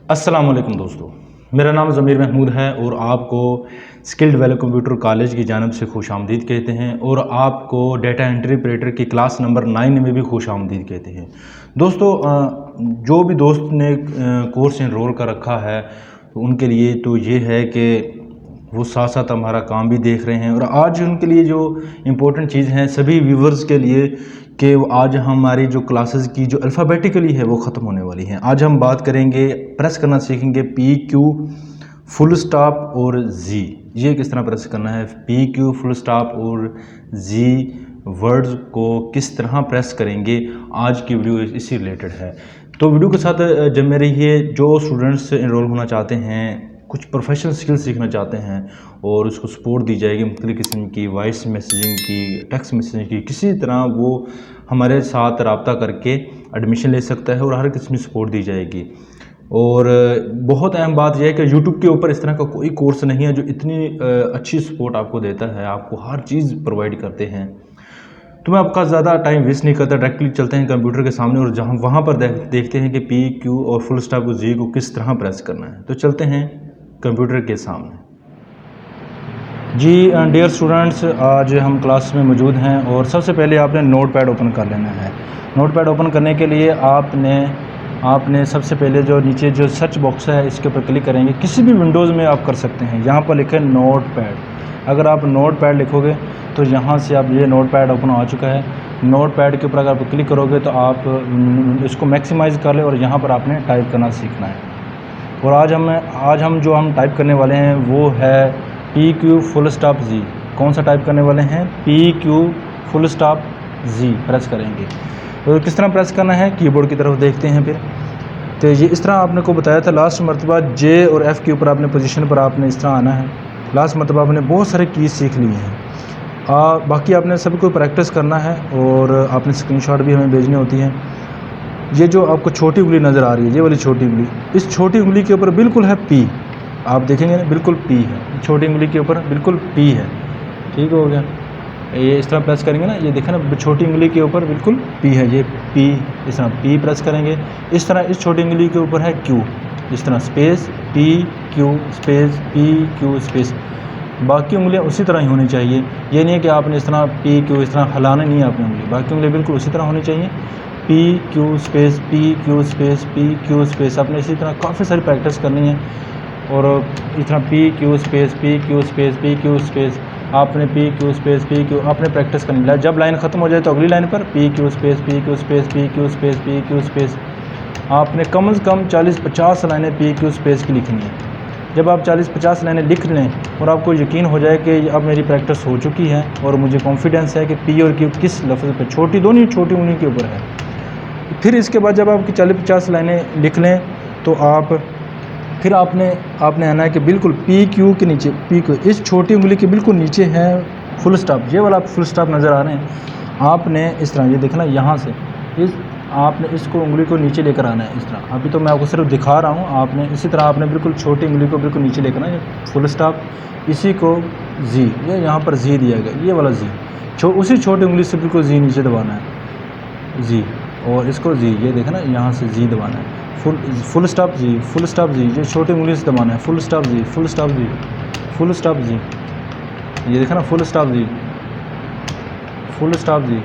अस्सलाम वालेकुम दोस्तों, मेरा नाम ज़मीर महमूद है और आपको स्किल डेवलप कंप्यूटर कॉलेज की जानिब से खुशामदीद कहते हैं और आपको डेटा एंट्री ऑपरेटर की क्लास नंबर 9 में भी खुशामदीद कहते हैं। दोस्तों, जो भी दोस्त ने कोर्स इनरोल कर रखा है तो उनके लिए तो ये है कि वो साथ साथ हमारा काम भी देख रहे हैं और आज उनके लिए जो इम्पोर्टेंट चीज़ हैं सभी व्यूवर्स के लिए कि आज हमारी जो क्लासेस की जो अल्फ़ाबेटिकली है वो ख़त्म होने वाली हैं। आज हम बात करेंगे, प्रेस करना सीखेंगे पी क्यू फुल स्टॉप और जी। ये किस तरह प्रेस करना है, पी क्यू फुल स्टॉप और जी वर्ड्स को किस तरह प्रेस करेंगे, आज की वीडियो इसी रिलेटेड है। तो वीडियो के साथ जब मेरे ये जो स्टूडेंट्स इनरोल होना चाहते हैं, कुछ प्रोफेशनल स्किल्स सीखना चाहते हैं और उसको सपोर्ट दी जाएगी मुख्तलिफ़ किस्म की वॉइस मैसेजिंग की, टेक्स्ट मैसेजिंग की, किसी तरह वो हमारे साथ रब्ता करके एडमिशन ले सकता है और हर किस्म की सपोर्ट दी जाएगी। और बहुत अहम बात यह है कि यूट्यूब के ऊपर इस तरह का कोई कोर्स नहीं है जो इतनी अच्छी सपोर्ट आपको देता है, आपको हर चीज़ प्रोवाइड करते हैं। तो मैं आपका ज़्यादा टाइम वेस्ट नहीं करता, डायरेक्टली चलते हैं कंप्यूटर के सामने और जहाँ वहाँ पर देखते हैं कि पी क्यू और फुल स्टॉप को जी को किस तरह प्रेस करना है। तो चलते हैं कंप्यूटर के सामने। जी डियर स्टूडेंट्स, आज हम क्लास में मौजूद हैं और सबसे पहले आपने नोटपैड ओपन कर लेना है। नोटपैड ओपन करने के लिए आपने सबसे पहले जो नीचे जो सर्च बॉक्स है इसके ऊपर क्लिक करेंगे। किसी भी विंडोज़ में आप कर सकते हैं, यहाँ पर लिखें नोटपैड। अगर आप नोटपैड लिखोगे तो यहाँ से आप ये नोटपैड ओपन आ चुका है। नोटपैड के ऊपर अगर आप क्लिक करोगे तो आप इसको मैक्सिमाइज़ कर लें और यहाँ पर आपने टाइप करना सीखना है। और आज हम जो टाइप करने वाले हैं वो है पी क्यू फुल स्टॉप जी। कौन सा टाइप करने वाले हैं? पी क्यू फुल स्टॉप जी प्रेस करेंगे। तो किस तरह प्रेस करना है, कीबोर्ड की तरफ देखते हैं फिर। तो ये इस तरह आपने को बताया था लास्ट मरतबा, जे और एफ़ के ऊपर आपने पोजीशन पर आपने इस तरह आना है। लास्ट मरतबा आपने बहुत सारे कीज़ सीख लिए हैं। बाकी आपने सभी को प्रैक्टिस करना है और आपने स्क्रीनशॉट भी हमें भेजनी होती है। ये जो आपको छोटी उंगली नज़र आ रही है, ये वाली छोटी उंगली, इस छोटी उंगली के ऊपर बिल्कुल है पी। आप देखेंगे ना, बिल्कुल पी है, छोटी उंगली के ऊपर बिल्कुल पी है। ठीक हो गया। ये इस तरह प्रेस करेंगे ना, ये देखें ना, छोटी उंगली के ऊपर बिल्कुल पी है, ये पी। इस तरह पी प्रेस करेंगे। इस तरह इस छोटी उंगली के ऊपर है क्यू, इस तरह space P Q space P Q space. बाकी उंगलियां उसी तरह ही होनी चाहिए। ये नहीं है कि आपने इस तरह पी क्यू इस तरह हिलाना नहीं है अपनी उंगली, बाकी उंगलियां बिल्कुल उसी तरह होनी चाहिए। P Q space P Q space P Q space. आपने इसी तरह काफ़ी सारी प्रैक्टिस करनी है और इस तरह P Q space P Q space P Q space. आपने P Q space P Q आपने प्रैक्टिस करनी है। जब लाइन ख़त्म हो जाए तो अगली लाइन पर P Q space P Q space P Q space P Q space. आपने कम से कम 40-50 लाइनें पी क्यू स्पेस की लिखनी है। जब आप 40-50 लाइनें लिख लें और आपको यकीन हो जाए कि अब मेरी प्रैक्टिस हो चुकी है और मुझे कॉन्फिडेंस है कि पी और क्यू किस लफ्ज़ पे छोटी दोनों छोटी उंगली के ऊपर है, फिर इसके बाद जब आपकी 40-50 लाइनें लिख लें तो फिर आपने आना है कि बिल्कुल पी क्यू के नीचे, पी क्यू इस छोटी उंगली के बिल्कुल नीचे है फुल स्टॉप। ये वाला फुल स्टॉप नज़र आ रहे हैं। आपने इस तरह ये देखना, यहाँ से आपने इसको उंगली को नीचे लेकर आना है इस तरह। अभी तो मैं आपको सिर्फ दिखा रहा हूँ। आपने इसी तरह आपने बिल्कुल छोटी उंगली को बिल्कुल नीचे लेकर आना है, फुल स्टॉप। इसी को जी, ये यहाँ पर जी दिया गया, ये वाला जी, उसी छोटी उंगली से बिल्कुल जी नीचे दबाना है, जी। और इसको जी, ये देखना, यहाँ से जी दबाना है, फुल स्टॉप जी, फुल स्टॉप जी, ये छोटी उंगली से दबाना है, फुल स्टॉप जी, फुल स्टॉप जी, फुल स्टॉप जी। ये देखा ना, फुल स्टॉप जी, फुल स्टॉप जी,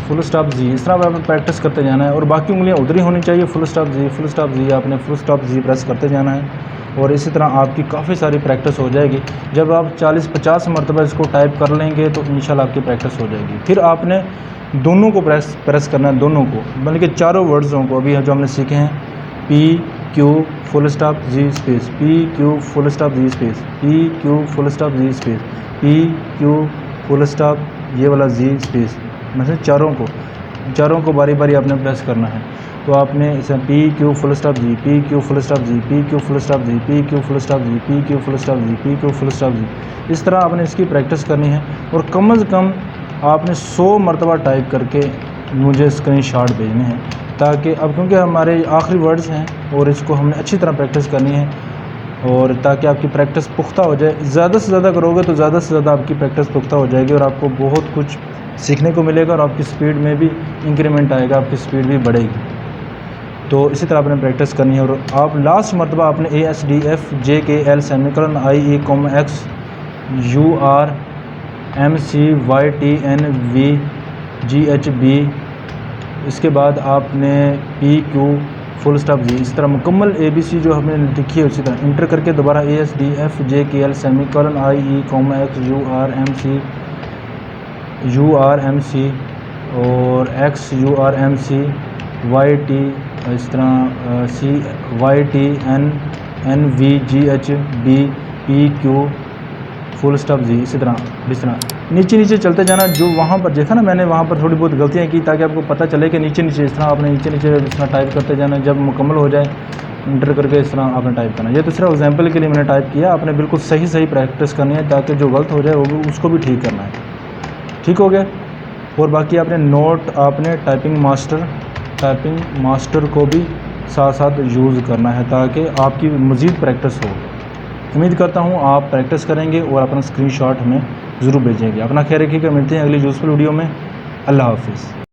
फुल स्टॉप जी। इस तरह आपने प्रैक्टिस करते जाना है और बाकी उंगलियां उधर ही होनी चाहिए। फुल स्टॉप जी, फुल स्टॉप जी, आपने फुल स्टॉप जी प्रेस करते जाना है और इसी तरह आपकी काफ़ी सारी प्रैक्टिस हो जाएगी। जब आप 40-50 मरतबा इसको टाइप कर लेंगे तो इंशाल्लाह आपकी प्रैक्टिस हो जाएगी। फिर आपने दोनों को प्रेस करना है, दोनों को, बल्कि चारों वर्ड्सों को। अभी जो हमने सीखे हैं P Q full stop G space, P Q full stop G space, P Q full stop G space, P Q full stop ये वाला जी स्पेस। मतलब चारों को बारी बारी आपने प्रेस करना है। तो आपने इसे पी क्यू फुल स्टॉप जी, पी क्यू फुल स्टॉप जी, पी क्यू फुल स्टॉप जी, पी क्यू फुल स्टॉप जी, पी क्यू फुल स्टॉप जी, P Q full stop G. इस तरह आपने इसकी प्रैक्टिस करनी है और कम से कम आपने 100 मरतबा टाइप करके मुझे स्क्रीनशॉट भेजने हैं, ताकि अब क्योंकि हमारे आखिरी वर्ड्स हैं और इसको हमने अच्छी तरह प्रैक्टिस करनी है और ताकि आपकी प्रैक्टिस पुख्ता हो जाए। ज़्यादा से ज़्यादा करोगे तो ज़्यादा से ज़्यादा आपकी प्रैक्टिस पुख्ता हो जाएगी और आपको बहुत कुछ सीखने को मिलेगा और आपकी स्पीड में भी इंक्रीमेंट आएगा, आपकी स्पीड भी बढ़ेगी। तो इसी तरह आपने प्रैक्टिस करनी है। और आप लास्ट मरतबा आपने ASDF JKL IE X UR MCYTNV GHB, इसके बाद आपने PQ फुल स्टॉप जी, इस तरह मुकम्मल ABC जो हमने लिखी है उसी तरह इंटर करके दोबारा ASDF JKL IE X UR और XURMC YT, इस तरह CYTNV GHB PQ full stop G, इस तरह नीचे नीचे चलते जाना। जो वहाँ पर देखा ना मैंने, वहाँ पर थोड़ी बहुत गलतियाँ की ताकि आपको पता चले कि नीचे नीचे इस तरह आपने नीचे नीचे इस तरह टाइप करते जाना। जब मुकम्मल हो जाए इंटर करके इस तरह आपने टाइप करना। ये तो सिर्फ एग्जाम्पल के लिए मैंने टाइप किया, आपने बिल्कुल सही सही प्रैक्टिस करनी है ताकि जो गलत हो जाए वो भी उसको भी ठीक करना है। ठीक हो गया। और बाकी आपने नोट, आपने टाइपिंग मास्टर को भी साथ साथ यूज़ करना है ताकि आपकी मज़ीद प्रैक्टिस हो। उम्मीद करता हूँ आप प्रैक्टिस करेंगे और अपना स्क्रीनशॉट हमें ज़रूर भेजेंगे। अपना ख्याल रखिएगा, मिलते हैं अगली यूज़फुल वीडियो में। अल्लाह हाफ़िज़।